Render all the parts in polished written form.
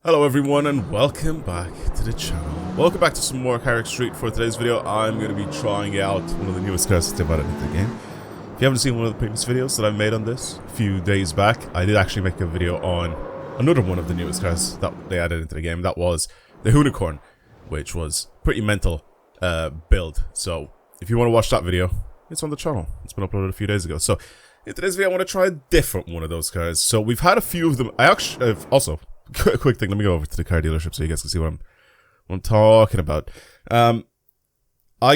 Hello everyone and welcome back to the channel. Welcome back to some more Carx Street. For today's video, I'm going to be trying out one of the newest cars they've added into the game. If you haven't seen one of the previous videos that I made on this a few days back, I did actually make a video on another one of the newest cars that they added into the game. That was the Unicorn, which was pretty mental build. So if you want to watch that video, it's on the channel. It's been uploaded a few days ago. So in today's video, I want to try a different one of those cars. So we've had a few of them. I actually also... quick thing, let me go over to the car dealership so you guys can see what I'm talking about. I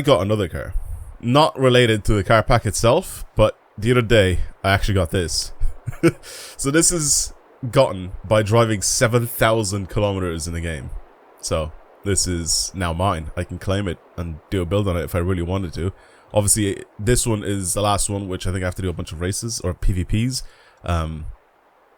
got another car. Not related to the car pack itself, but the other day, I actually got this. So this is gotten by driving 7,000 kilometers in the game. So this is now mine. I can claim it and do a build on it if I really wanted to. Obviously, this one is the last one, which I think I have to do a bunch of races or PvPs.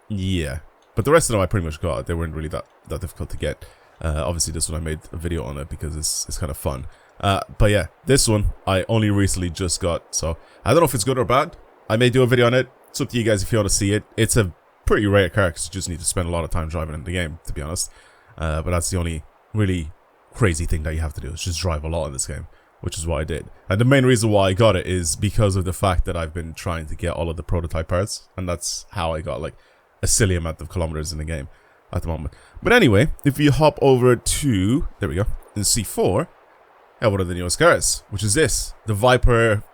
Yeah. But the rest of them I pretty much got. They weren't really that difficult to get. Obviously this one I made a video on it because it's kind of fun. But yeah, this one I only recently just got. So I don't know if it's good or bad. I may do a video on it. It's up to you guys if you want to see it. It's a pretty rare car because you just need to spend a lot of time driving in the game, to be honest. But that's the only really crazy thing that you have to do. Is just drive a lot in this game, which is what I did. And the main reason why I got it is because of the fact that I've been trying to get all of the prototype parts. And that's how I got like a silly amount of kilometers in the game at the moment. But anyway, if you hop over to, there we go, in C4, yeah, one of the newest cars, which is this, the Viper.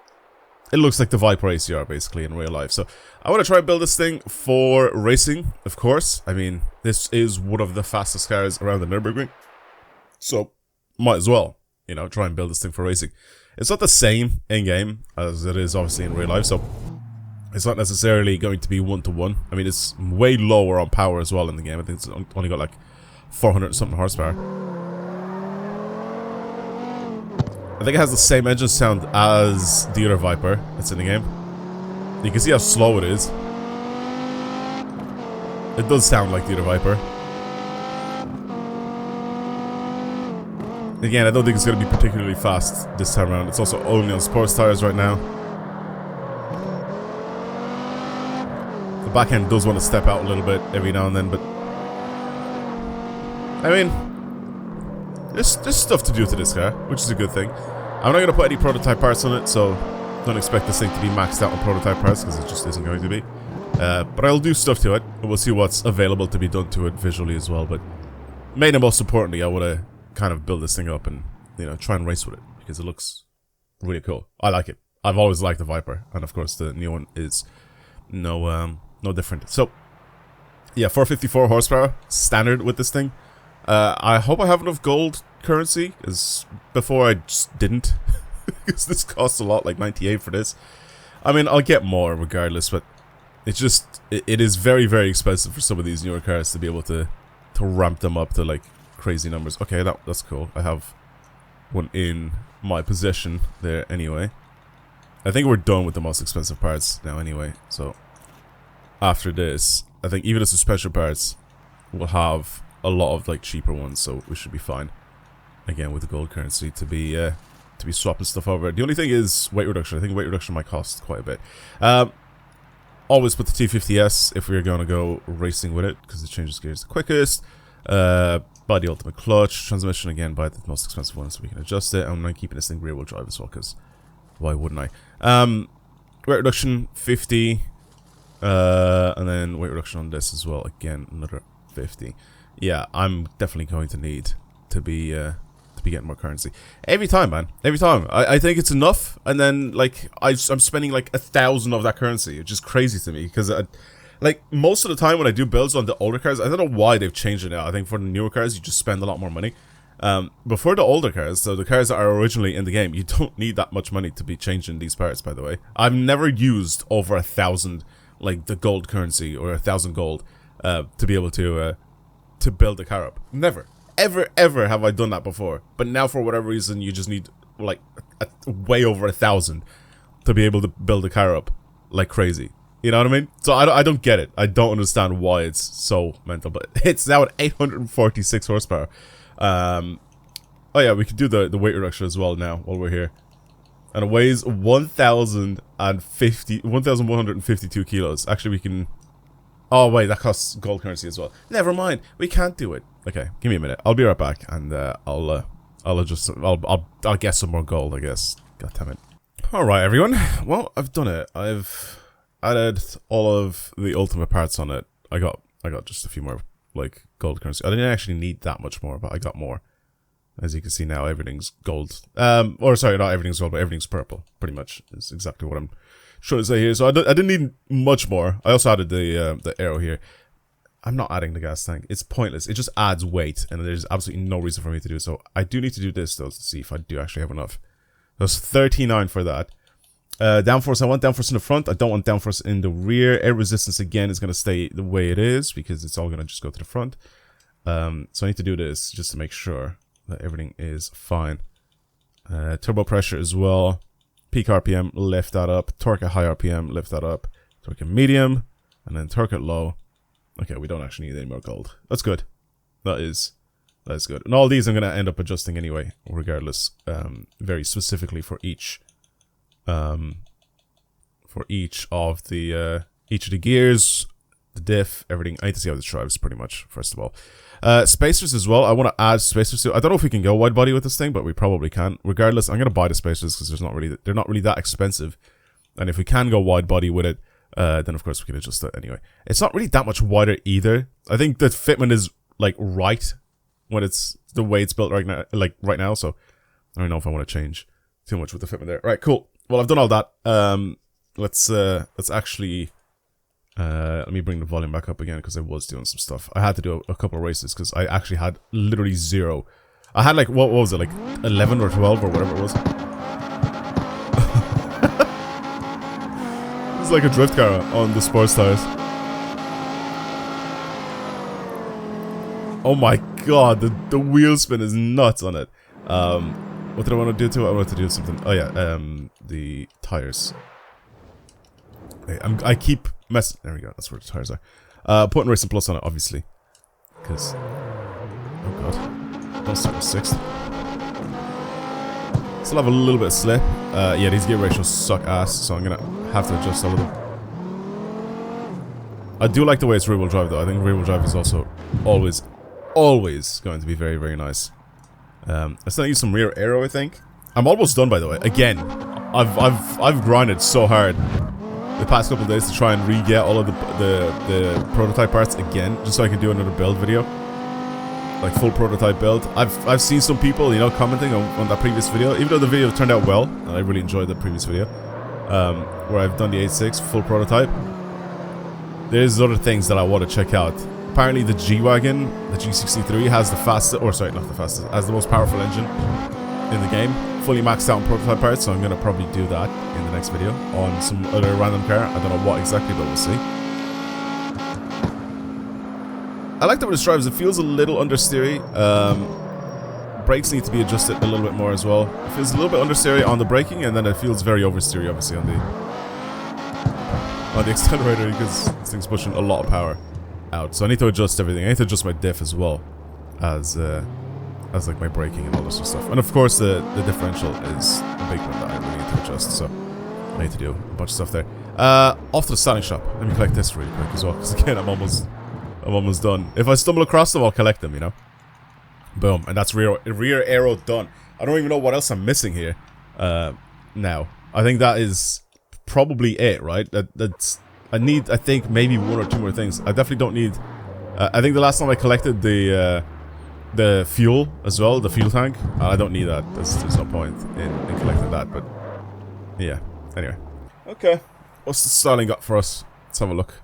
It looks like the Viper ACR basically in real life. So I want to try and build this thing for racing, of course. I mean, this is one of the fastest cars around the Nürburgring. So might as well, you know, try and build this thing for racing. It's not the same in-game as it is obviously in real life, so it's not necessarily going to be one-to-one. I mean, it's way lower on power as well in the game. I think it's only got like 400 something horsepower. I think it has the same engine sound as the other Viper that's in the game. You can see how slow it is. It does sound like the other Viper. Again, I don't think it's going to be particularly fast this time around. It's also only on sports tires right now. Back end does want to step out a little bit every now and then, but I mean, there's stuff to do to this car, which is a good thing. I'm not going to put any prototype parts on it, so don't expect this thing to be maxed out on prototype parts because it just isn't going to be. But I'll do stuff to it, and we'll see what's available to be done to it visually as well. But main and most importantly, I want to kind of build this thing up and, you know, try and race with it because it looks really cool. I like it. I've always liked the Viper, and of course the new one is no different. So yeah, 454 horsepower standard with this thing. I hope I have enough gold currency, as before I just didn't because this costs a lot, like 98 for this. I mean, I'll get more regardless, but it's just it is very, very expensive for some of these newer cars to be able to ramp them up to like crazy numbers. Okay, that's cool. I have one in my possession there anyway. I think we're done with the most expensive parts now anyway, so after this, I think even the suspension parts will have a lot of like cheaper ones, so we should be fine. Again, with the gold currency to be swapping stuff over. The only thing is weight reduction. I think weight reduction might cost quite a bit. Always put the T50S if we're going to go racing with it, because it changes gears the quickest. By the ultimate clutch. Transmission, again, by the most expensive one, so we can adjust it. And I'm keeping this thing rear wheel drive as well, because why wouldn't I? Weight reduction 50. And then weight reduction on this as well. Again, another 50. Yeah, I'm definitely going to need to be getting more currency every time, man. Every time. I think it's enough, and then like I'm spending like 1,000 of that currency, which is crazy to me because like most of the time when I do builds on the older cars, I don't know why they've changed it now. I think for the newer cars, you just spend a lot more money. Before the older cars, so the cars that are originally in the game, you don't need that much money to be changing these parts. By the way, I've never used over 1,000. Like the gold currency or 1,000 gold to be able to build the car up. Never, ever have I done that before. But now for whatever reason, you just need like way over 1,000 to be able to build the car up like crazy. You know what I mean? So I don't get it. I don't understand why it's so mental. But it's now at 846 horsepower. Oh yeah, we could do the weight reduction as well now while we're here. And it weighs 1,152 kilos. Actually, we can Oh wait, that costs gold currency as well. Never mind, we can't do it. Okay, give me a minute. I'll be right back, and I'll get some more gold, I guess. God damn it. All right, everyone. Well, I've done it. I've added all of the ultimate parts on it. I got just a few more like gold currency. I didn't actually need that much more, but I got more. As you can see now, everything's gold. Or sorry, not everything's gold, but everything's purple. Pretty much is exactly what I'm trying to say here. So I didn't need much more. I also added the arrow here. I'm not adding the gas tank. It's pointless. It just adds weight, and there's absolutely no reason for me to do so. I do need to do this though to see if I do actually have enough. That's 39 for that. Downforce, I want downforce in the front. I don't want downforce in the rear. Air resistance again is going to stay the way it is because it's all going to just go to the front. So I need to do this just to make sure that everything is fine. Turbo pressure as well. Peak RPM, lift that up. Torque at high RPM, lift that up. Torque at medium, and then torque at low. Okay, we don't actually need any more gold. That's good. That is good. And all these I'm going to end up adjusting anyway, regardless. Very specifically for each of the gears, the diff, everything. I need to see how this drives pretty much, first of all. Spacers as well. I want to add spacers to. I don't know if we can go wide body with this thing, but we probably can. Regardless, I'm going to buy the spacers because they're not really that expensive. And if we can go wide body with it, then of course we can adjust that anyway. It's not really that much wider either. I think the fitment is like right when it's the way it's built right now. So I don't know if I want to change too much with the fitment there. Right, cool. Well, I've done all that. Let's actually let me bring the volume back up again because I was doing some stuff. I had to do a couple of races because I actually had literally zero. I had like what was it, like 11 or 12 or whatever it was. It's like a drift car on the sports tires. Oh my god, the wheel spin is nuts on it. What did I want to do to it? I wanted to do something. Oh yeah, the tires. Okay, I keep messing. There we go. That's where the tires are. Putting Racing Plus on it, obviously, because oh god, don't start with 6th. Still have a little bit of slip. Yeah, these gear ratios suck ass, so I'm gonna have to adjust a little. I do like the way it's rear-wheel drive though. I think rear-wheel drive is also always going to be very, very nice. Let's not use some rear aero, I think. I'm almost done, by the way. Again, I've grinded so hard the past couple of days to try and re-get all of the prototype parts again, just so I can do another build video, like full prototype build. I've seen some people, you know, commenting on that previous video, even though the video turned out well, and I really enjoyed the previous video, where I've done the 8.6 full prototype. There's other things that I want to check out. Apparently the G-Wagon, the G63, has the fastest, or sorry, not the fastest, has the most powerful engine in the game. Fully maxed out on prototype parts, so I'm going to probably do that in the next video on some other random car. I don't know what exactly, but we'll see. I like the way this drives. It feels a little understeery. Brakes need to be adjusted a little bit more as well. It feels a little bit understeery on the braking, and then it feels very oversteery, obviously, on the accelerator, because this thing's pushing a lot of power out. So I need to adjust everything. I need to adjust my diff as well as like my braking and all this stuff. And of course the differential is a big one that I really need to adjust. So I need to do a bunch of stuff there. Off to the styling shop. Let me collect this really quick as well, because again I'm almost done. If I stumble across them, I'll collect them, you know. Boom, and that's rear aero done. I don't even know what else I'm missing here. Now I think that is probably it, right? That's I think maybe one or two more things. I definitely don't need. I think the last time I collected the fuel as well, the fuel tank. I don't need that. There's no point in collecting that. But yeah. Anyway. Okay. What's the styling got for us? Let's have a look.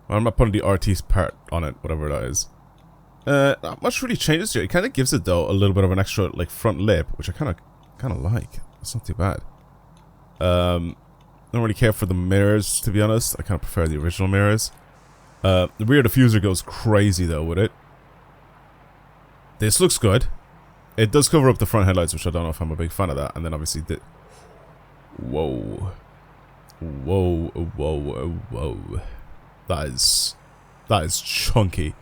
I'm not putting the RT part on it, whatever that is. Not much really changes here. It kind of gives it though a little bit of an extra like front lip, which I kind of like. It's not too bad. Don't really care for the mirrors, to be honest. I kind of prefer the original mirrors. The rear diffuser goes crazy though with it. This looks good. It does cover up the front headlights, which I don't know if I'm a big fan of that. And then obviously the... Whoa. Whoa, whoa, whoa. That is chunky.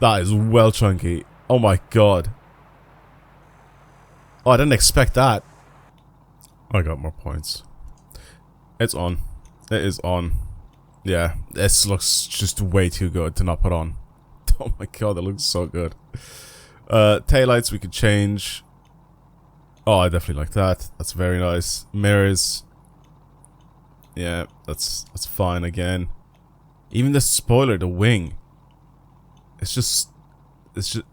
That is well chunky. Oh my god. Oh, I didn't expect that. I got more points. It's on. It is on. Yeah, this looks just way too good to not put on. Oh my god, that looks so good. Taillights we could change. Oh, I definitely like that. That's very nice. Mirrors. Yeah, that's fine again. Even the spoiler, the wing. It's just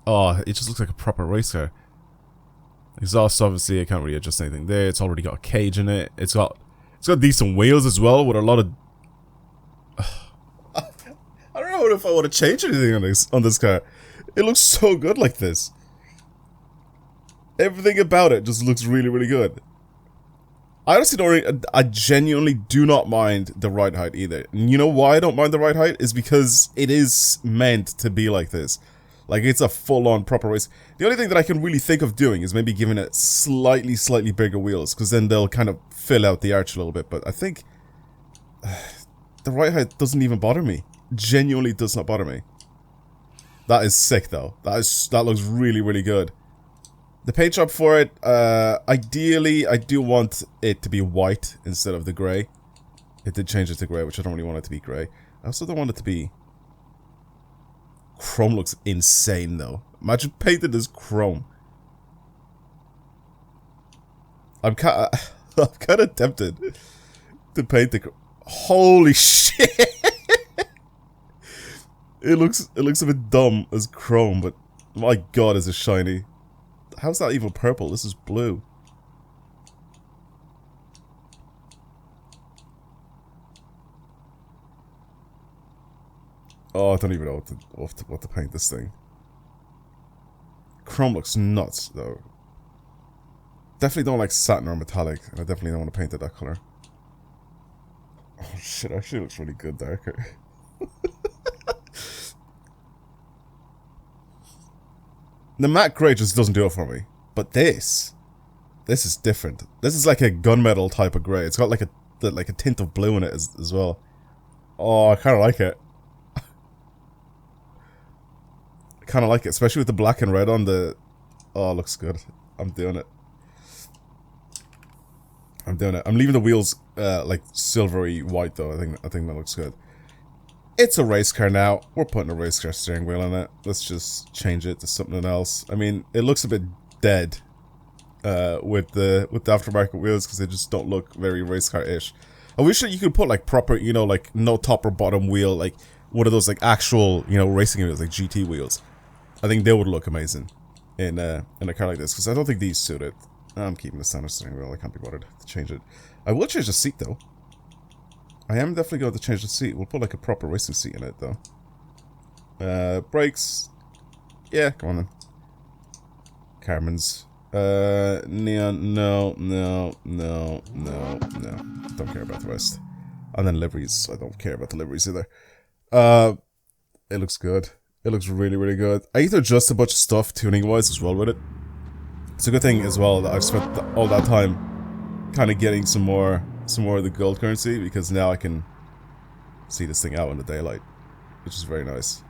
oh, it just looks like a proper race car. Exhaust, obviously, I can't really adjust anything there. It's already got a cage in it. It's got decent wheels as well, with a lot of. I don't know if I want to change anything on this car. It looks so good like this. Everything about it just looks really, really good. I honestly don't. I genuinely do not mind the ride height either. And you know why I don't mind the ride height is because it is meant to be like this. Like, it's a full-on proper race. The only thing that I can really think of doing is maybe giving it slightly bigger wheels, because then they'll kind of fill out the arch a little bit. But I think the ride height doesn't even bother me. Genuinely does not bother me. That is sick, though. That looks really, really good. The paint job for it, ideally, I do want it to be white instead of the grey. It did change it to grey, which I don't really want it to be grey. I also don't want it to be... Chrome looks insane, though. Imagine painting this chrome. I'm kind of tempted to paint the... Holy shit! It looks a bit dumb as chrome, but my god, is it shiny. How's that even purple? This is blue. Oh, I don't even know what to paint this thing. Chrome looks nuts, though. Definitely don't like satin or metallic, and I definitely don't want to paint it that color. Oh shit, actually looks really good darker. The matte grey just doesn't do it for me. But this is different. This is like a gunmetal type of grey. It's got like a tint of blue in it as well. Oh, I kind of like it. I kind of like it, especially with the black and red on the... Oh, it looks good. I'm doing it. I'm leaving the wheels like silvery white though. I think that looks good. It's a race car now. We're putting a race car steering wheel on it. Let's just change it to something else. I mean, it looks a bit dead with the aftermarket wheels because they just don't look very race car-ish. I wish that you could put like proper, you know, like no top or bottom wheel, like one of those like actual, you know, racing wheels, like GT wheels. I think they would look amazing in a car like this because I don't think these suit it. I'm keeping the standard steering wheel. I can't be bothered to change it. I will change the seat though. I am definitely going to change the seat. We'll put like a proper racing seat in it though. Brakes. Yeah, come on then. Carbons. Neon. No. Don't care about the rest. And then liveries. I don't care about the liveries either. It looks good. It looks really, really good. I need to adjust a bunch of stuff tuning wise as well with it. It's a good thing as well that I've spent all that time kind of getting some more of the gold currency, because now I can see this thing out in the daylight, which is very nice.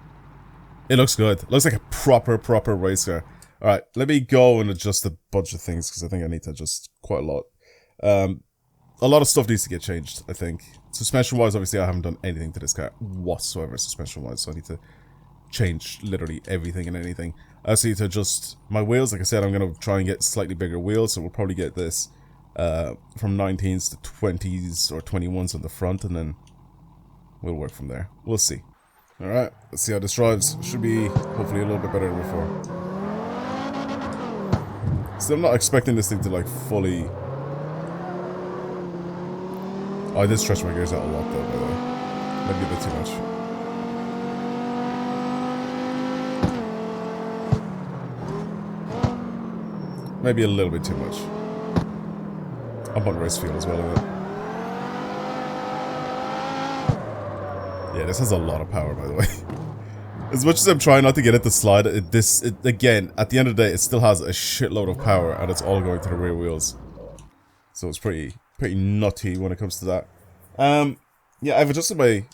It looks good. It looks like a proper race car. Alright, let me go and adjust a bunch of things, because I think I need to adjust quite a lot. A lot of stuff needs to get changed, I think. Suspension wise, obviously I haven't done anything to this car whatsoever suspension wise, so I need to change literally everything and anything. I also need to adjust my wheels. Like I said, I'm going to try and get slightly bigger wheels, so we'll probably get this from 19s to 20s or 21s on the front, and then we'll work from there. We'll see. Alright, let's see how this drives. Should be hopefully a little bit better than before. So I'm not expecting this thing to like fully... Oh, I did stretch my gears out a lot though, by the way. Maybe a bit too much. Maybe a little bit too much. I'm on race fuel as well, isn't it? Yeah, this has a lot of power, by the way. As much as I'm trying not to get it to slide, again, at the end of the day, it still has a shitload of power, and it's all going to the rear wheels. So it's pretty nutty when it comes to that. Yeah, I've adjusted my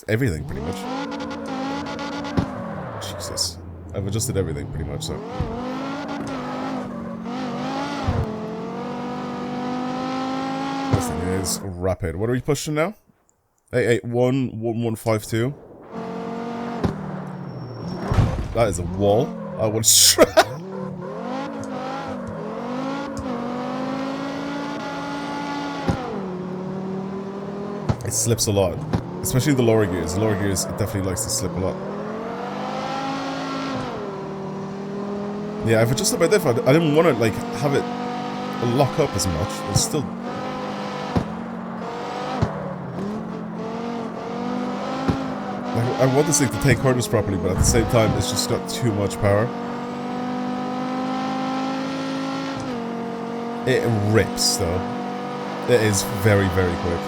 everything pretty much. Jesus, I've adjusted everything pretty much. So. This thing is rapid. What are we pushing now? 881-1152. That is a wall. I would It slips a lot. Especially the lower gears. The lower gears, it definitely likes to slip a lot. Yeah, I've adjusted my diff. I didn't want to, like, have it lock up as much. It's still... I want this thing to take corners properly, but at the same time, it's just got too much power. It rips, though. It is very, very quick.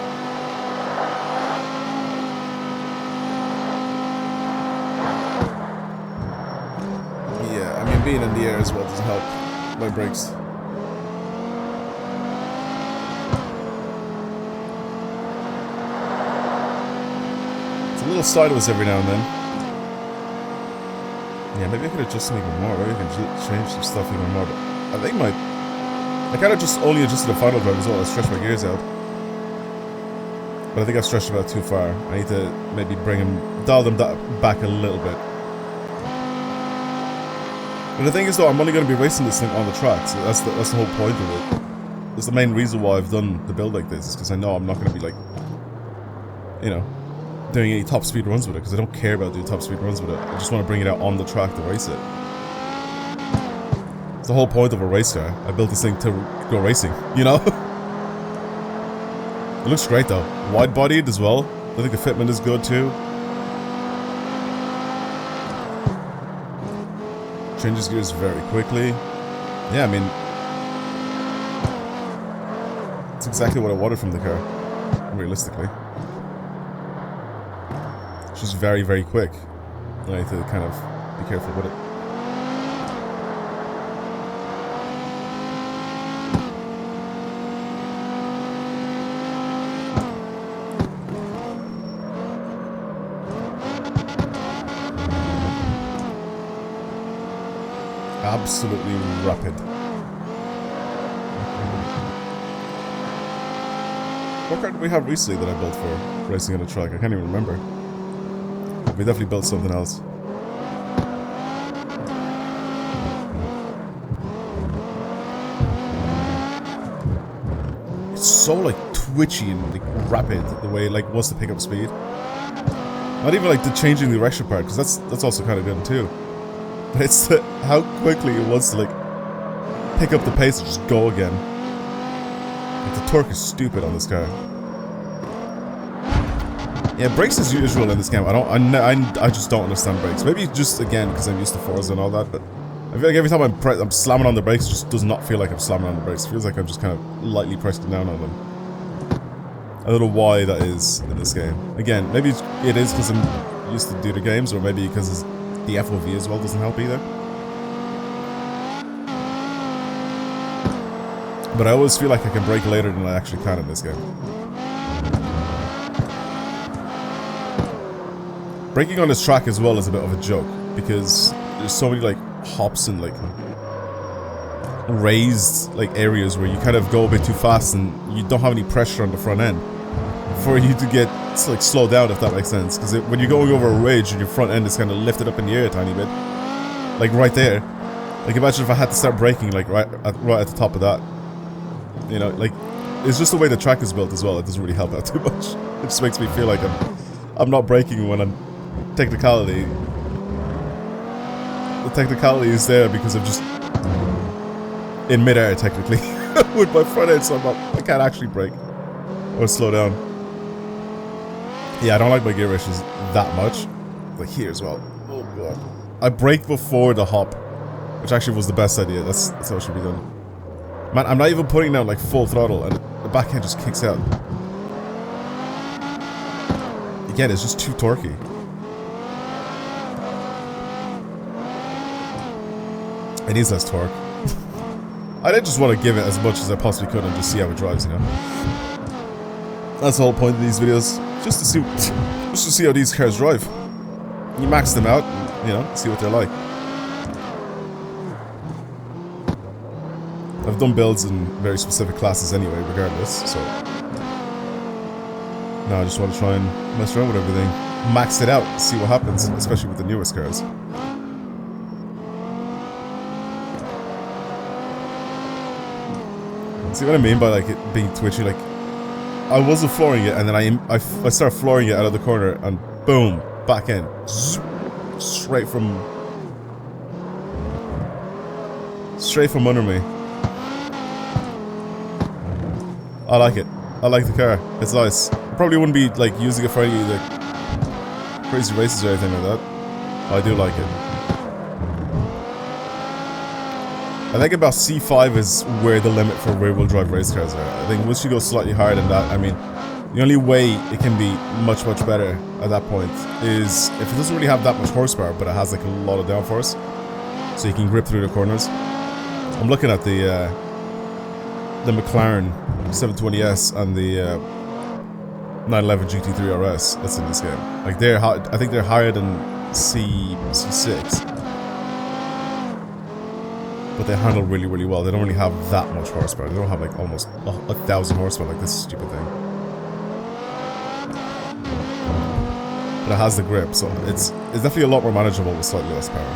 Yeah, I mean, being in the air as well doesn't help my brakes. It's a little sideways every now and then. Yeah, maybe I could adjust them even more. Maybe I can change some stuff even more. But I think I kind of just only adjusted the final drive as well. I stretched my gears out. But I think I've stretched about too far. I need to maybe dial them back a little bit. But the thing is, though, I'm only going to be racing this thing on the track, so that's the whole point of it. That's the main reason why I've done the build like this, is because I know I'm not going to be, like, you know, doing any top speed runs with it, because I don't care about doing top speed runs with it. I just want to bring it out on the track to race it. It's the whole point of a race car. I built this thing to go racing, you know? It looks great, though. Wide-bodied as well. I think the fitment is good, too. Changes gears very quickly. Yeah, I mean, it's exactly what I wanted from the car, realistically. It's just very, very quick. I need to kind of be careful with it. Absolutely rapid. What car did we have recently that I built for racing on a track? I can't even remember. We definitely built something else. It's so like twitchy and like rapid the way it like wants to pick up speed. Not even like the changing the direction part, because that's also kind of good too. But it's how quickly it wants to like pick up the pace and just go again. Like, the torque is stupid on this car. Yeah, brakes as usual in this game. I just don't understand brakes. Maybe just again because I'm used to Forza and all that. But I feel like every time I'm slamming on the brakes, it just does not feel like I'm slamming on the brakes. It feels like I'm just kind of lightly pressing down on them. I don't know why that is in this game. Again, maybe it is because I'm used to do the games, or maybe because the FOV as well doesn't help either. But I always feel like I can brake later than I actually can in this game. Braking on this track as well is a bit of a joke, because there's so many like hops and like raised like areas where you kind of go a bit too fast and you don't have any pressure on the front end for you to get like slow down, if that makes sense. Because when you're going over a ridge and your front end is kind of lifted up in the air a tiny bit, like right there. Like imagine if I had to start braking like right at the top of that. You know, like it's just the way the track is built as well. It doesn't really help out too much. It just makes me feel like I'm not braking when I'm technicality. The technicality is there because I'm just in midair technically with my front end, so I can't actually brake or slow down. Yeah, I don't like my gear ratios that much. Like here as well. Oh god. I brake before the hop, which actually was the best idea. That's how it should be done. Man, I'm not even putting down like full throttle and the back end just kicks out. Again, it's just too torquey. It needs less torque. I did just want to give it as much as I possibly could and just see how it drives, you know? That's the whole point of these videos. Just to see how these cars drive. You max them out and, you know, see what they're like. I've done builds in very specific classes anyway, regardless, so Now I just want to try and mess around with everything. Max it out, see what happens, especially with the newest cars. See what I mean by like it being twitchy? Like, I wasn't flooring it, and then I started flooring it out of the corner, and boom, back in, straight from under me. I like it. I like the car. It's nice. I probably wouldn't be like using it for any like crazy races or anything like that. I do like it. I think about C5 is where the limit for rear-wheel drive race cars are. I think once you go slightly higher than that, I mean, the only way it can be much better at that point is if it doesn't really have that much horsepower, but it has like a lot of downforce, so you can grip through the corners. I'm looking at the McLaren 720S and the 911 GT3 RS that's in this game. Like I think they're higher than C6. But they handle really well. They don't really have that much horsepower. They don't have like almost 1,000 horsepower like this stupid thing. But it has the grip, so it's definitely a lot more manageable with slightly less power.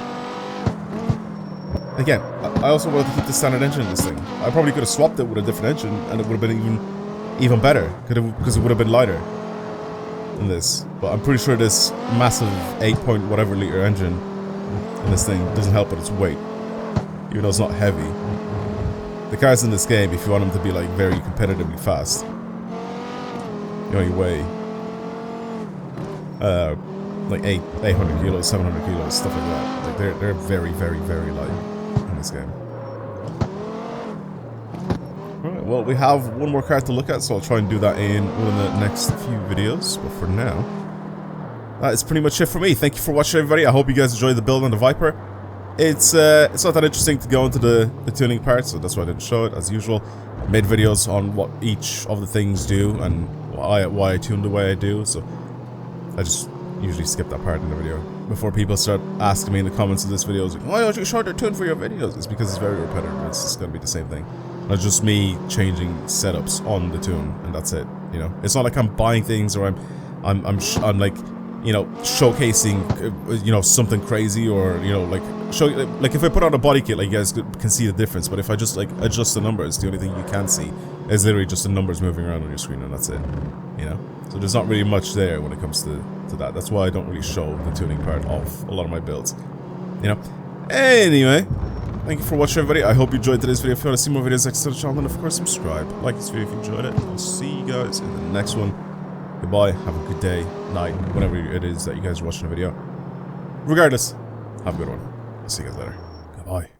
Again, I also wanted to keep the standard engine in this thing. I probably could have swapped it with a different engine and it would have been even better, because it would have been lighter than this. But I'm pretty sure this massive 8 whatever liter engine in this thing doesn't help with its weight. Even though it's not heavy. The cars in this game, if you want them to be like very competitively fast, you only weigh like 800 kilos, 700 kilos, stuff like that. Like they're very light in this game. Alright, well we have one more car to look at, so I'll try and do that in one of the next few videos. But for now, that is pretty much it for me. Thank you for watching, everybody. I hope you guys enjoyed the build on the Viper. It's not that interesting to go into the tuning part, so that's why I didn't show it, as usual. I made videos on what each of the things do and why I tune the way I do, so I just usually skip that part in the video. Before people start asking me in the comments of this video, like, why don't you show the tune for your videos? It's because it's very repetitive. It's just going to be the same thing. It's just me changing setups on the tune, and that's it. You know, it's not like I'm buying things or I'm like, you know, showcasing, you know, something crazy, or, you know, like if I put on a body kit, like, you guys can see the difference. But if I just like adjust the numbers, the only thing you can see is literally just the numbers moving around on your screen, and that's it. You know, so there's not really much there when it comes to that. That's why I don't really show the tuning part of a lot of my builds. You know. Anyway, thank you for watching, everybody. I hope you enjoyed today's video. If you want to see more videos next to the channel, then of course subscribe, like this video if you enjoyed it. I'll see you guys in the next one. Goodbye, have a good day, night, whatever it is that you guys are watching the video. Regardless, have a good one. I'll see you guys later. Goodbye.